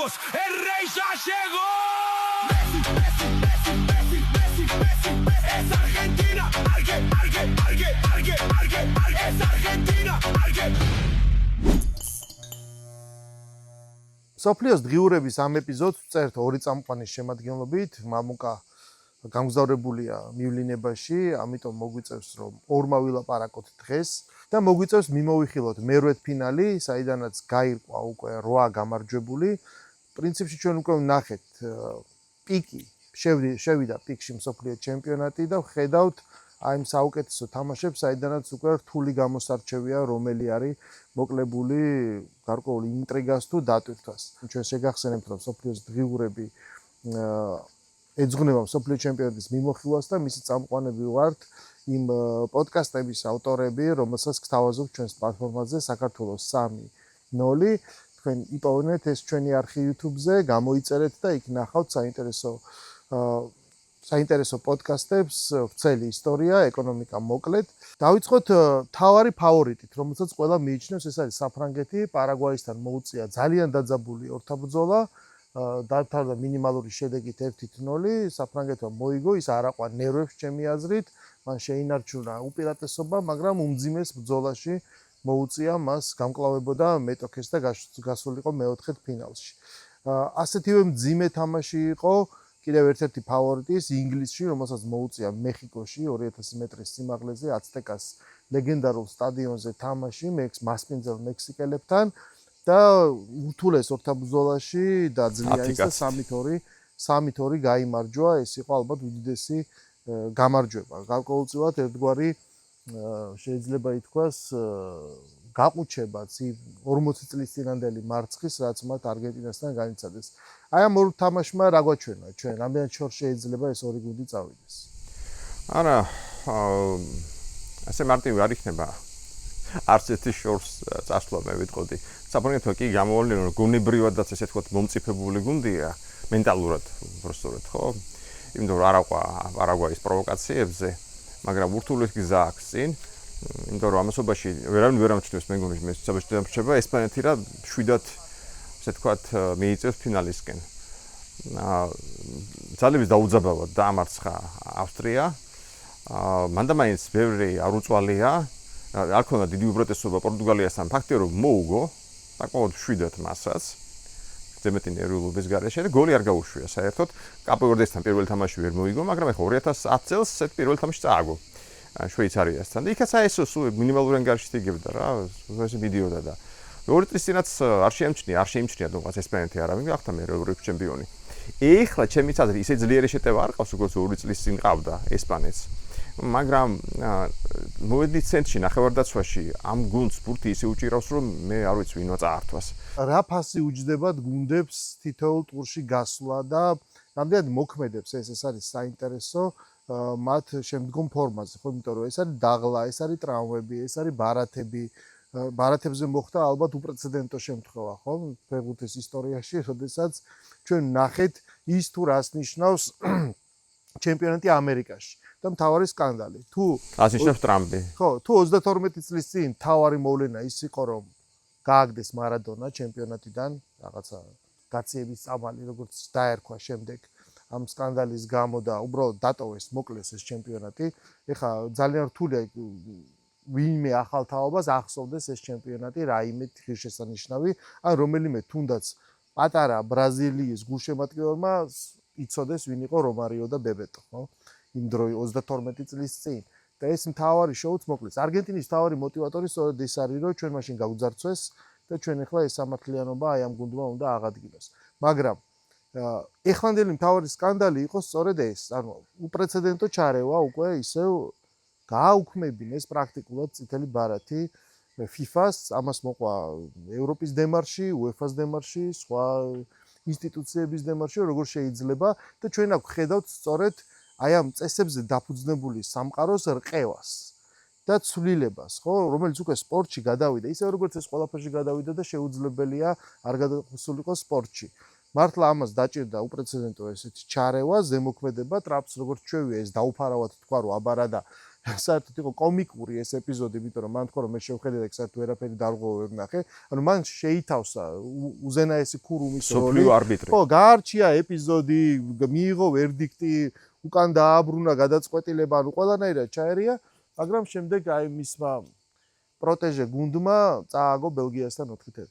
Marcos, el rey ya llegó. Es Argentina, es Argentina, სოფლიოს დღიურების ამ ეპიზოდს წერთ ორი წამყვანის შემადგენლობით. მამუკა გამგზავრებულია მივლინებაში, ამიტომ მოგვიწევს რომ ორმა ვილაპარაკოთ დღეს და მოგვიწევს მიმოვიხილოთ მერვეთ ფინალი, საიდანაც გაირკვა უკვე 8 გამარჯვებული. პრინციპში ჩვენ უკვე ვნახეთ პიკი, შევიდა პიკში მსოფლიო ჩემპიონატი და ვხედავთ აი ამ საუკეთესო თამაშებს, საიდანაც უკვე რთული გამოსარჩევია, რომელი არის მოკლებული გარკვეული ინტრიგას თუ დატვირთვას. ჩვენ შეგახსენებთ, რომ მსოფლიოს დღიურები ეძღვნება მსოფლიო ჩემპიონატის მიმოხილვას და მისი წამყვანები ვართ იმ პოდკასტების ავტორები, რომელსაც გთავაზობთ ჩვენს პლატფორმაზე საქართველოს 3-0. თქვენ იპოვნეთ ეს ჩვენი არხი YouTube-ზე, გამოიწერეთ და იქ ნახავთ საინტერესო პოდკასტებს, ვრცელი ისტორია, ეკონომიკა მოკლედ. დავიწყოთ თავარი ფავორიტით, რომელსაც ყველა მიიჩნევს, ეს არის საფრანგეთი, პარაგვაისთან მოუწია ძალიან დაძაბული ორთაბრძოლა, დაამთავრა მინიმალური შედეგით 1-0. საფრანგეთმა მოიგო, ის არ აყვა ნერვებს ჩემი აზრით, მან შეინარჩუნა უპირატესობა, მაგრამ უმძიმეს ბრძოლაში მოუწია მას გამკლავებოდა მეტოქეს და გასულიყო მეოთხედ ფინალში. ასეთივე მძიმე თამაში იყო კიდევ ერთ-ერთი ფავორიტის ინგლისში, რომელსაც მოუწია მეხიკოში 2000 მეტრის სიმაღლეზე აცტეკას ლეგენდარულ სტადიონზე თამაში მასპინძელ მექსიკელებთან და ურთულეს ორთაბრძოლაში დაძლია ის და 3-2 გაიმარჯვა. ეს იყო ალბათ უდიდესი გამარჯვება. გარკვეულწილად ერთგვარი შეიძლება ითქვას გაყუჩებაც 40 წლის წინანდელი მარცხის, რაც მათ არგენტინასთან განიცადეს. აი ამ ორ თამაშმა რა გვაჩვენა ჩვენ? რამდენად შორს შეიძლება ეს ორი გუნდი წავიდეს? არა, ასე მარტივი არ იქნება. არც ერთი შორს წასვლა მე ვიტყოდი. საფრანგეთო კი გამოვალნი რომ გუნებრივადაც ესე თქვა მომწიფებული გუნდია, მენტალურად უბრალოდ ხო? იმიტომ რომ არ აყვა პარაგვაის პროვოკაციებზე, მაგრამ ურთულეს გზა აქვს წინ. იმიტომ რომ ამასობაში ვერავინ ვერ ამჩნევს მე გონი მე საბჭოთა დამრჩება ესპანეთი რა 7-ად ესე თქვათ მიიწევს ფინალისკენ. ძალების დაუძაბავად დაამარცხა ავსტრია. მანდა მაინც ბევრი არ უწვალია. არ ქონდა დიდი უპირატესობა პორტუგალიასთან, ფაქტია რომ მოუგო, საკმაოდ 7-ად მასაც. ზემეთი ნერვიულობის გარეშე და გოლი არ გაუშვია საერთოდ. კაპოვერდესთან პირველი თამაში ვერ მოიგო, მაგრამ ახლა 2010 წელს ეს პირველი თამაში წააგო. შვეიცარიასთან და იქაც აი ეს სულ მინიმალური ანგარიშით იგებდა რა, ეს მიდიოდა და 2 წლის წინაც არ შეიმჩნია თუმცა ესპანეთი არავინ გახდა მე ევროპის ჩემპიონი. ეხლა ჩემი აზრით ისე ძლიერი შეტევა არ ყავს როგორც 2 წლის წინ ყავდა ესპანეთს. მაგრამ მოედი ცენტრში ნახევარდაცვაში ამ გუნდს ბურთი ისე უჭირავს რომ მე არ ვიცი ვინმა წაართვას. რა ფასი უჯდებათ გუნდებს თითოეულ ტურში გასვლა და რამდენად მოქმედებს ეს არის საინტერესო მათ შემდგომ ფორმაზე, ხო, იმიტომ რომ ეს არის დაღლა, ეს არის ტრავმები, ეს არის ბარათები. ბარათებზე მოხდა ალბათ უპრეცედენტო შემთხვევა, ხო, ფეხბურთის ისტორიაში, როდესაც ჩვენ ნახეთ ის თუ რას ნიშნავს ჩემპიონატი ამერიკაში და მთავარი სკანდალი. თუ რას ნიშნავს ტრამპი? ხო, თუ 32 წლის წინ მთავარი მოვლენა ის იყო, რომ გააგდეს მარადონა ჩემპიონატიდან, რაღაცა გაციების წამალი, როგორც დაერქვა შემდეგ ამ სკანდალის გამო და უბრალოდ დატოვეს, მოკლეს ეს ჩემპიონატი. ეხლა ძალიან რთულია ვინმე ახალ თაობას ახსოვდეს ეს ჩემპიონატი, რაიმე ღირსშესანიშნავი, ან რომელიმე თუნდაც პატარა ბრაზილიის გულშემატკივრმა იცოდეს ვინ იყო რომარიო და ბებეტო, ხო? იმ დროი 32 წლის წინ. და ეს მთავარი შოუც მოკლეს. არგენტინის მთავარი მოტივატორი სწორედ ეს არის, რომ ჩვენ მაშინ გავძარცვეს და ჩვენ ეხლა ეს სამართლიანობა აი ამ გუნდმა უნდა აღადგინოს. მაგრამ ეხლანდელი მთავარი სკანდალი იყო სწორედ ეს, ანუ უპრეცედენტო ჩარევა უკვე ისევ გააუქმებინეს პრაქტიკულად წითელი ბარათი FIFA-ს, ამას მოყვა ევროპის დემარში, UEFA-ს დემარში, სხვა ინსტიტუციების დემარში, როგორ შეიძლება და ჩვენ აქ ხედავთ სწორედ აი ამ წესებზე დაფუძნებული სამყაროს რყევას და ცვლილებას, ხო, რომელიც უკვე სპორტში გადავიდა, ისე როგორც ეს ყველაფერში გადავიდა და შეუძლებელია არ გადასულიყო სპორტში. მართლა ამას დაჭირდა უპრეცედენტო ესეთი ჩარევა, ზემოქმედება, ტრაპს როგორც ჩვევია ეს დაუფარავად თქვა რომ აბარა და საერთოდ იყო კომიკური ეს ეპიზოდი, იმიტომ რომ მან თქვა რომ მე შევხედე და საერთოდ ვერაფერი დარღვევა ვერ ვნახე. ანუ მან შეითავსა უზენაესი ქურუმის როლი. ხო, გაარჩია ეპიზოდი, მიიღო ვერდიქტი, უკან დააბრუნა გადაწყვეტილება, ანუ ყველანაირად ჩაერია, მაგრამ შემდეგ აი მისმა პროტეჟე გუნდმა წააგო ბელგიასთან 4-1.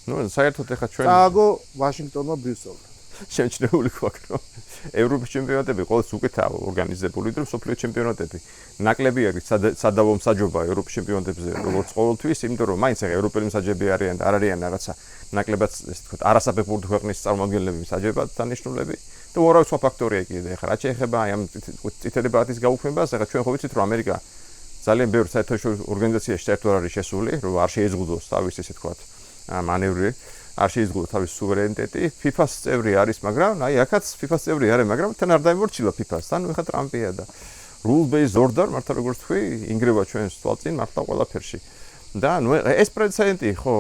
ნუ საერთოდ ეხა ჩვენ წააგო ვაშინგტონმა ბრიუსელთან. შემჩნეული გვაქვს რომ ევროპის ჩემპიონატები ყოველთვის უკეთაა ორგანიზებული და სოფლიო ჩემპიონატები ნაკლები არის სადავო მსაჯობა ევროპის ჩემპიონატებზე როგორც ყოველთვის, იმიტომ რომ მაინც ევროპელი მსაჯები არიან და არ არიან რაღაცა ნაკლებად ესე ვთქვათ არასაფეხბურთო ქვეყნის წარმომადგენლები მსაჯებად დანიშნულები და უარავი სხვა ფაქტორია კიდე. ეხლა რაც შეეხება აი ამ წითელი ბარათის გაუქმებას, ეხლა ჩვენ ხო ვიცით რომ ამერიკა ძალიან ბევრ საერთაშორისო ორგანიზაციაში საერთოდ არ არის შესული, რომ არ შეეზღუდოს თავის ესე ვთქვათ მანევრი, არ შეიზღუდოს თავის სუვერენიტეტი. FIFA-ს წევრი არის, მაგრამ აი აქაც FIFA-ს წევრი არის, მაგრამ თან არ დაიმორჩილა FIFA-სთან, ეხლა ტრამპია და rule based order მართლა როგორც თქვი, ინგრევა ჩვენს თვალწინ მართლა ყველაფერში. და ნუ ეს პრეცედენტი ხო,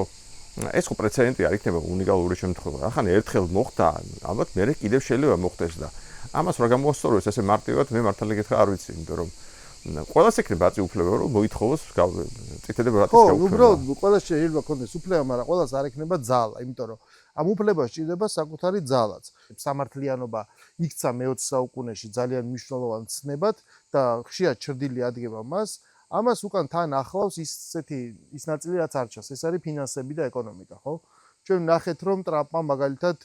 ეს ხო პრეცედენტი არ იქნება უნიკალური შემთხვევა. ახლა ერთხელ მოხდა, ალბათ მერე კიდევ შეიძლება მოხდეს და ამას რა გამოასწოროს ესე მარტივად მე მართლა გითხრა არ ვიცი, იმიტომ რომ ყველას ექნება აწი უფლება რომ მოითხოვოს წითელი ბარათის გაუქმება. ხო, უბრალოდ ყველას შეიძლება ქონდეს უფლება, მაგრამ ყველას არ ექნება ძალა, იმიტომ რომ ამ უფლებას სჭირდება საკუთარი ძალაც. სამართლიანობა იქცა მე-20 საუკუნეში ძალიან მნიშვნელოვან ცნებად და ხშირად ჩრდილი ადგება მას. ამას უკან თან ახლავს ის ნაწილი, რაც არ ჩანს, ეს არის ფინანსები და ეკონომიკა, ხო? ჩვენ ნახეთ რომ ტრამპმა მაგალითად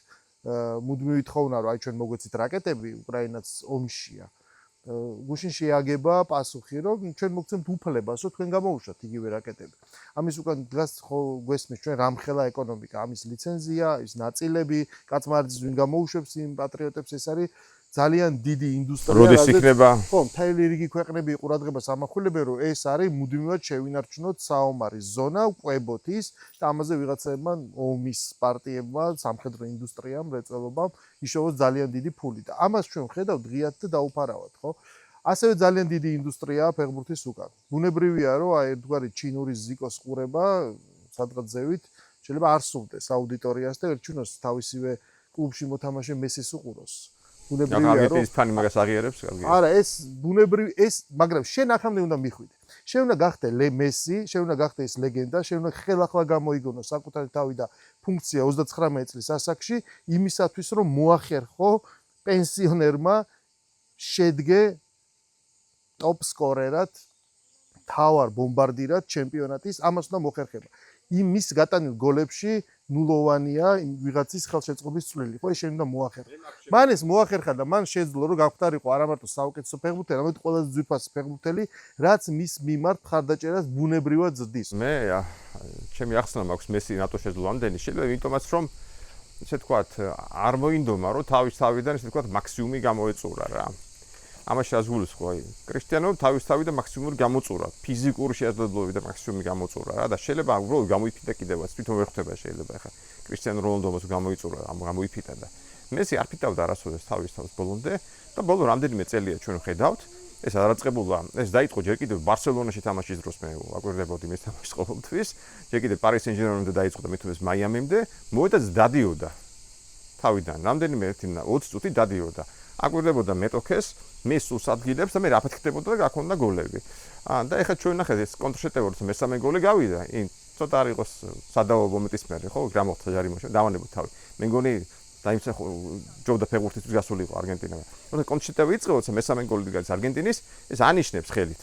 მუდმივი თხოვნა რომ აი ჩვენ მოგვეცით რაკეტები, უკრაინაც ომშია. გუშინ შეაგება პასუხი რომ ჩვენ მოგცემთ უფლებას რომ თქვენ გამოუშვათ იგივე რაკეტები. ამის უკან დგას ხო გვესმის ჩვენ რამხელა ეკონომიკა, ამის ლიცენზია, ის ნაწილები, კაცმარიძის ვინ გამოუშვებს იმ პატრიოტებს, ეს არის ძალიან დიდი ინდუსტრია. როდის იქნება? ხო, მთელი რიგი ქვეყნები ყურადღებას ამახვილებენ, რომ ეს არის მუდმივად შევინარჩუნოთ საომარი ზონა, ყვებოთ ის და ამაზე ვიღაცებმა ომის პარტიებმა, სამხედრო ინდუსტრიამ, მრეწველობამ იშოვოს ძალიან დიდი ფული და ამას ჩვენ ხედავთ ღიად და დაუფარავად, ხო? ასევე ძალიან დიდი ინდუსტრიაა ფეხბურთის უკან. ბუნებრივია, რომ აი ერთგვარი ჩინური ზიკოს ყურება, სადღაც ზევით, შეიძლება არ სურდეს აუდიტორიას და ერჩუნოს თავისივე კლუბში მოთამაშე მესის უყუროს. ბუნებრივია რომ ის ფანი მაგას აღიარებს კარგი. არა, ეს ბუნებრივი ეს, მაგრამ შენ ახამდე უნდა მიხვიდე. შენ უნდა გახდე მესი, შენ უნდა გახდე ეს ლეგენდა, შენ უნდა ხელახლა გამოიგონო საკუთარი თავი და ფუნქცია 39 წლის ასაკში იმისათვის რომ მოახერხო პენსიონერმა შედგე ტოპ სკორერად, თავარ ბომბარდირად ჩემპიონატის, ამას უნდა მოხერხება. იმის გატანილ გოლებში ნულოვანია ვიღაცის ხელშეწყობის წვლილი, ხო, ეს შენ უნდა მოახერხო. მან ეს მოახერხა და მან შეძლო რომ გავხდარიყო არა მარტო საუკეთესო ფეხბურთელი, არამედ ყველაზე ძვირფასი ფეხბურთელი, რაც მის მიმართ მხარდაჭერას ბუნებრივად ზრდის. მე ჩემი ახსნა მაქვს მესი რატო შეძლო ამდენი, შეიძლება იმიტომაც რომ ესე ვთქვათ არ მოინდომა რომ თავიდან ესე ვთქვათ მაქსიმუმი გამოეწურა რა. ამაში რას ხო აი კრისტიანო თავისთავად მაქსიმუმი გამოწურა, ფიზიკური შესაძლებლობები და მაქსიმუმი გამოწურა რა და შეიძლება უბრალოდ გამოიფიტა კიდევაც, თვითონ ვერ ხვდება შეიძლება ახლა კრისტიანო რონალდომს გამოიწურა, გამოიფიტა და მესი არ ფიტავდა არასოდეს თავის ბოლომდე და ბოლო რამდენიმე წელია ჩვენ ხედავთ ეს არაწყებულა, ეს დაიწყო ჯერ კიდევ ბარსელონაში თამაშის დროს მე აკვირდებოდი მის თამაშს ყოველთვის, ჯერ კიდევ პარის სენ-ჟერმენამდე დაიწყო და მე თვითონ მაიამიმდე, მოვიდა დადიოდა თავიდან, რამდენიმე 20 წუთი დადიოდა. აკვირდებოდა მეტოქეს, მის სულს ადგილებს და მე რა ფეთქდებოდა და გაქონდა გოლები. და ეხლა ჩვენ ნახეთ ეს კონტრშეტევორს მესამე გოლი გავიდა. ცოტა არ იყოს სადავო მომენტის მერე, ხო, გამოხდა ჯარიმოში, დავანებოთ თავი. მე მგონი დაიმცა ჯობდა ფეხბურთისთვის გასულიყო არგენტინამ. თუმცა კონტრშეტევი იწყებოდა მესამე გოლი გადის არგენტინის, ეს ანიშნებს ხელით.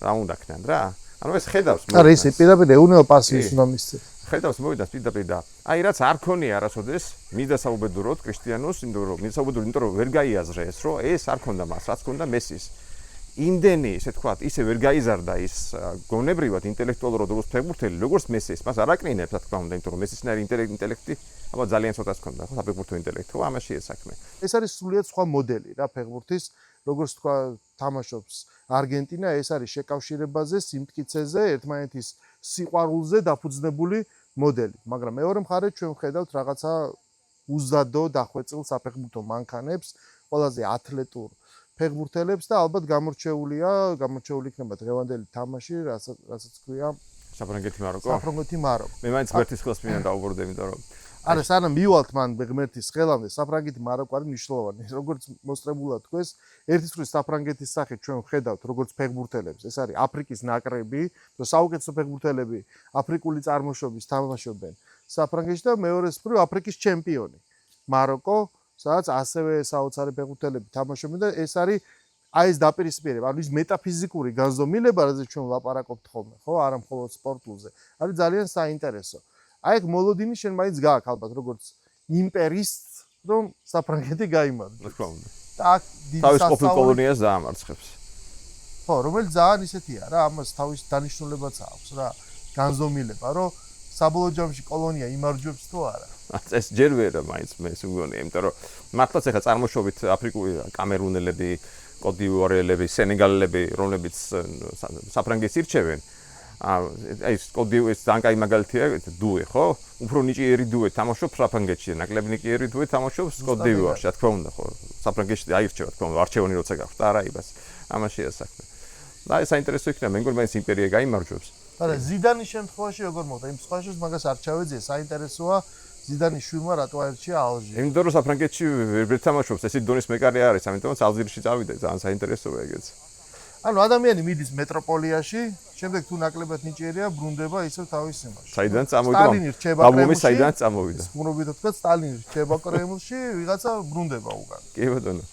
რა უნდა ქნან რა? ანუ ეს ხედავს. არა, ეს პირდაპირ ეუნეო პასი ის უნდა მისცე. ხედავს მოვიდა პირდაპირ და აი რაც არ ქონია არასოდეს მისდა საუბედუროთ კრისტიანოს, იმიტომ რომ ვერ გაიაზრეს, რომ ეს არ ქონდა მას, რაც ქონდა მესის. იმდენი, ესე თქვა, ისე ვერ გაიზარდა ის გონებრივად ინტელექტუალურად როგორც ფეხბურთელი, როგორც მესის. მას არ აკნინებს, რა თქმა უნდა, იმიტომ რომ მესისნაირი ინტელექტი, აბა ძალიან ცოტას ქონდა, ხო, საფეხბურთო ინტელექტი, ხო, ამაში ეს საქმე. ეს არის სრულიად სხვა მოდელი რა ფეხბურთის, როგორც თქვა, თამაშობს არგენტინა, ეს არის შეკავშირებაზე, სიმტკიცეზე, ერთმანეთის სიყვარულზე დაფუძნებული მოდელი, მაგრამ მეორე მხარეს ჩვენ ვხედავთ რაღაცა უზადო დახვეწილ საფეხბურთო მანქანებს, ყველაზე ათლეტურ ფეხბურთელებს და ალბათ გამორჩეული იქნება დღევანდელი თამაში, რასაც ქვია საფრანგეთი მაროკო. საფრანგეთი მაროკო. მე მაინც ერთის ხელს მინდა დაუბრუნდე, იმიტომ რომ არა, სანამ მივალთ მან ღმერთის ხელამდე, საფრანგეთი მაროკო არის მნიშვნელოვანი. როგორც მოსწრებულად თქვეს, ერთის მხრივ საფრანგეთის სახით ჩვენ ვხედავთ როგორც ფეხბურთელებს. ეს არის აფრიკის ნაკრები, რომ საუკეთესო ფეხბურთელები აფრიკული წარმოშობის თამაშობენ საფრანგეთში და მეორეს მხრივ აფრიკის ჩემპიონი მაროკო, სადაც ასევე საოცარი ფეხბურთელები თამაშობენ და ეს არის აი ეს დაპირისპირება, ანუ ის მეტაფიზიკური განზომილება, რაზეც ჩვენ ვლაპარაკობთ ხოლმე, ხო, არა მხოლოდ სპორტულზე. არის ძალიან საინტერესო. აი ეგ მოლოდინი შენ მაინც გააქვს ალბათ როგორც იმპერისტს, რომ საფრანგეთი გაიმარჯვოს. რა თქმა უნდა. და აქ დიდი თავის ყოფილ კოლონიას დაამარცხებს. ხო, რომელიც ძალიან ისეთია რა, ამას თავის დანიშნულებაც აქვს რა, განზომილება, რომ საბოლოო ჯამში კოლონია იმარჯვებს თუ არა. ეს ჯერ ვერა მაინც მე მგონია, იმიტომ რომ მართლაც ახლა წარმოშობით აფრიკული კამერუნელები, კოდივუარელები, სენეგალელები, რომლებიც საფრანგეთს ირჩევენ. აი ეს კოდივუარის ძალიან კაი მაგალითია, დუე, ხო? უფრო ნიჭიერი დუე თამაშობს საფრანგეთში, ნაკლები ნიჭიერი დუე თამაშობს კოდივუარში, რა თქმა უნდა, ხო? საფრანგეთში აირჩევა, თქმა უნდა, არჩევანი როცა გახვდა, არა იბას. ამაშია საქმე. და ეს საინტერესო იქნება, მე მგონი მაინც იმპერია გაიმარჯვებს. არა, ზიდანის შემთხვევაში როგორ მოხდა? იმ სხვაშორის მაგას არ ჩავეძიე, საინტერესოა ზიდანის შვილმა რატო აირჩია ალჟირი. იმიტომ რომ საფრანგეთში ვერ თამაშობს, ესე დონის მეკარე არის, ამიტომაც ალჟირში წავიდა, ძალიან საინტერესოა ეგეც. ანუ ადამიანი მიდის მეტროპოლიაში, შემდეგ თუ ნაკლებად ნიჭიერია, ბრუნდება ისევ თავის იმაში. საიდან წამოვიდა? სტალინი რჩება ბაბუმი საიდან წამოვიდა? ხმრობით თქვა, სტალინი რჩება კრემლში, ვიღაცა ბრუნდება უკან. კი ბატონო.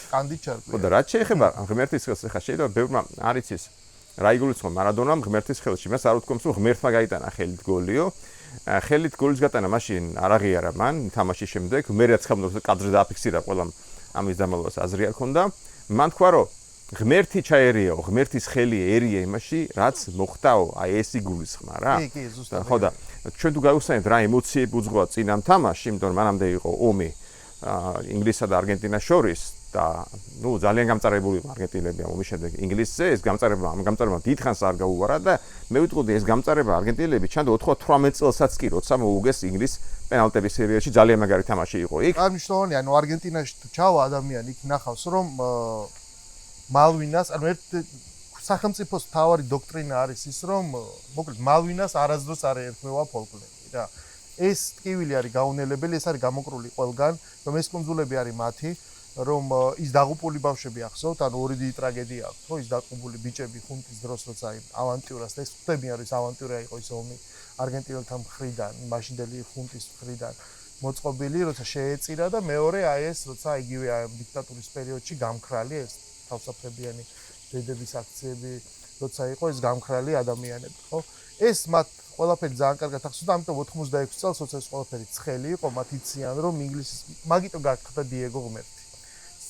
კანდით ჩარკვია. ხო და რაც შეეხება ღმერთის ხელს, ახლა შეიძლება ბევრმა არ იცის რა იგულისხმება მარადონამ ღმერთის ხელში. მას არ უთქვამს, რომ ღმერთმა გაიტანა ხელით გოლიო. ხელით გოლის გატანა მაშინ არ აღიარა მან თამაშის შემდეგ. მე რაც ხამნობს კადრზე დააფიქსირა ყველამ ამის დამალვას აზრი არ ქონდა. მან თქვა, რომ ღმერთი ჩაერიაო, ღმერთის ხელი ერია იმაში, რაც მოხდაო, აი ეს იგულისხმა რა. კი, ზუსტად. ხო და ჩვენ თუ გავიხსენებთ რა ემოციები უძღვნა წინ ამ თამაშში, იმიტომ რომ მანამდე იყო ომი ინგლისსა და არგენტინას შორის და ნუ ძალიან გამწარებული არგენტინელები ამ ომის შემდეგ ინგლისზე, ეს გამწარება დიდხანს არ გაუვარა და მე ვიტყოდი ეს გამწარება არგენტინელები ჩანდა 98 წელსაც კი, როცა მოუგეს ინგლისს პენალტების სერიაში ძალიან მაგარი თამაში იყო იქ. აღნიშნავია, ანუ არგენტინაში თუ ჩავა ადამიანი იქ ნახავს, რომ მალვინას, ანუ ერთ სახელმწიფოს მთავარი დოქტრინა არის ის, რომ მოკლედ მალვინას არასდროს არ ერქმევა ფოლკლორი რა. ეს ტკივილი არის გაუნელებელი, ეს არის გამოკრული ყველგან, რომ ეს კუნძულები არის მათი, რომ ის დაღუპული ბავშვები ახსოვთ, ანუ ორი დიდი ტრაგედია აქვს, ხო, ის დაღუპული ბიჭები ხუნტის დროს, როცა იმ ავანტიურას და ეს ხვდებიან, რომ ეს ავანტიურა იყო ის ომი არგენტინელთა მხრიდან, მაშინდელი ხუნტის მხრიდან მოწყობილი, როცა შეეწირა და მეორე აი ეს, როცა იგივე აი დიქტატურის პერიოდში გამქრალი ეს თავსაფრებიანი დედების აქციები, როცა იყო ეს გამქრალი ადამიანები, ხო? ეს მათ ყველაფერი ძალიან კარგად ახსოვდა, ამიტომ 86 წელს, როცა ეს ყველაფერი ცხელი იყო, მათ იციან, რომ ინგლისის მაგიტო გაქრდა დიეგო ღმერთი.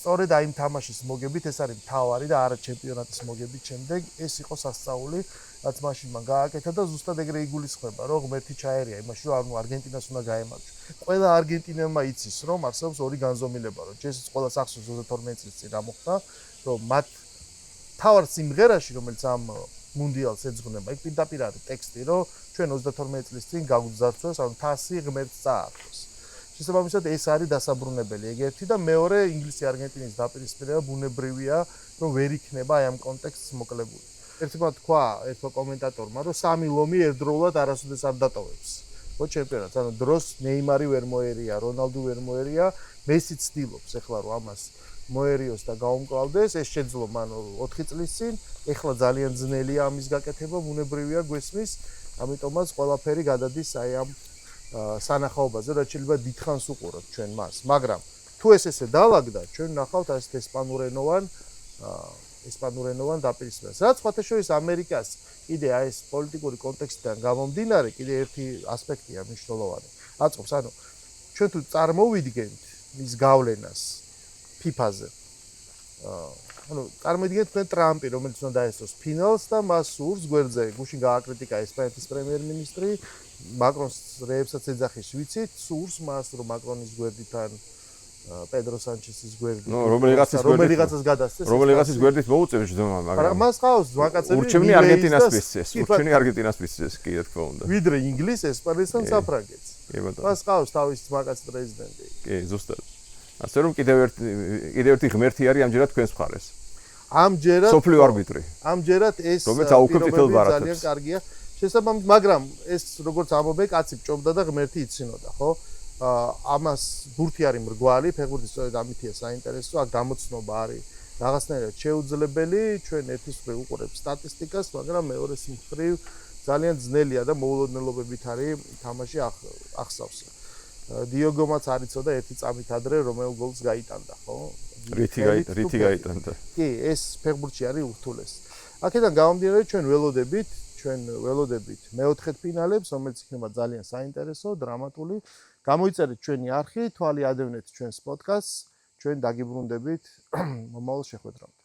სწორედ აი იმ თამაშის მოგებით, ეს არის მთავარი და არა ჩემპიონატის მოგებით შემდეგ, ეს იყო სასწაული, რაც მაშინ მან გააკეთა და ზუსტად ეგრე იგულისხმება, რომ ღმერთი ჩაერია იმაში, რომ ანუ არგენტინას უნდა გაემარჯვოს. ყველა არგენტინელმა იცის, რომ არსებობს ორი განზომილება, რომ ჯესიც ყველას ახსოვს 32 წლის წინ რა მოხდა, რომ მათ თავარ სიმღერაში, რომელიც ამ მუნდიალს ეძღვნება, იქ პირდაპირ არის ტექსტი, რომ ჩვენ 32 წლის წინ გავგზავნეს, ანუ თასი ღმერთს წაართვეს. შესაბამისად ეს არის დასაბრუნებელი ეგ ერთი და მეორე ინგლისი არგენტინის დაპირისპირება ბუნებრივია, რომ ვერ იქნება აი ამ კონტექსტს მოკლებული. ერთმა თქვა ერთმა კომენტატორმა, რომ სამი ლომი ერთდროულად არასოდეს არ დატოვებს. ხო ჩემპიონატს, ანუ დროს ნეიმარი ვერ მოერია, რონალდუ ვერ მოერია, მესი ცდილობს ეხლა რომ ამას მოერიოს და გაუმკლავდეს, ეს შეძლო მან 4 წლის წინ, ეხლა ძალიან ძნელია ამის გაკეთება, ბუნებრივია გვესმის, ამიტომაც ყველაფერი გადადის აი ამ სანახაობაზე, რაც შეიძლება დიდხანს უყუროთ ჩვენ მას, მაგრამ თუ ეს ესე დაალაგდა, ჩვენ ნახავთ ეს ესპანურენოვან დაპირისპირებას. რაც სხვათა შორის ამერიკას კიდე აი ეს პოლიტიკური კონტექსტიდან გამომდინარე, კიდე ერთი ასპექტია მნიშვნელოვანი. აწყობს, ანუ ჩვენ თუ წარმოვიდგენთ მის გავლენას FIFA-ზე. ანუ წარმოვიდგენთ თქვენ ტრამპი, რომელიც უნდა დაესწროს ფინალს და მას სურს გვერდზე გუშინ გააკრიტიკა ესპანეთის პრემიერ-მინისტრი, მაკრონს რეებსაც ეძახის, ვიცით, სურს მას რომ მაკრონის გვერდიდან პედრო სანჩესის გვერდით. ნუ რომელიღაცას გადასცეს. რომელიღაცის გვერდით მოუწევს ჯდომა, მაგრამ მას ყავს ძვაკაცები. ურჩევნი არგენტინას მისცეს, ურჩევნი არგენტინას მისცეს, კი რა თქმა უნდა. ვიდრე ინგლისს, ესპანეთს ან საფრანგეთს. კი ბატონო. მას ყავს თავისი ძვაკაცი პრეზიდენტი. კი, ზუსტად. ასე რომ კიდევ ერთი ღმერთი არის ამჯერად თქვენს მხარეს. ამჯერად სოფლიო არბიტრი. ამჯერად ეს ძალიან კარგია. შესაბამისად, მაგრამ ეს როგორც ამობენ, კაცი ჭობდა და ღმერთი იცინოდა, ხო? ამას ბურთი არის მრგვალი, ფეხბურთი სწორედ ამითია საინტერესო, აქ გამოცნობა არის რაღაცნაირად შეუძლებელი, ჩვენ ერთის მხრივ უყურებთ სტატისტიკას, მაგრამ მეორეს მხრივ ძალიან ძნელია და მოულოდნელობებით არის თამაში ახსავს. დიოგომაც არ იცოდა ერთი წამით ადრე რომელ გოლს გაიტანდა, ხო? რითი გაიტანდა? კი, ეს ფეხბურთში არის ურთულესი. აქედან გამომდინარე ჩვენ ველოდებით მეოთხედფინალებს, რომელიც იქნება ძალიან საინტერესო, დრამატული. გამოიწერეთ ჩვენი არხი, თვალი ადევნეთ ჩვენს პოდკასტს, ჩვენ დაგიბრუნდებით მომავალ შეხვედრამდე.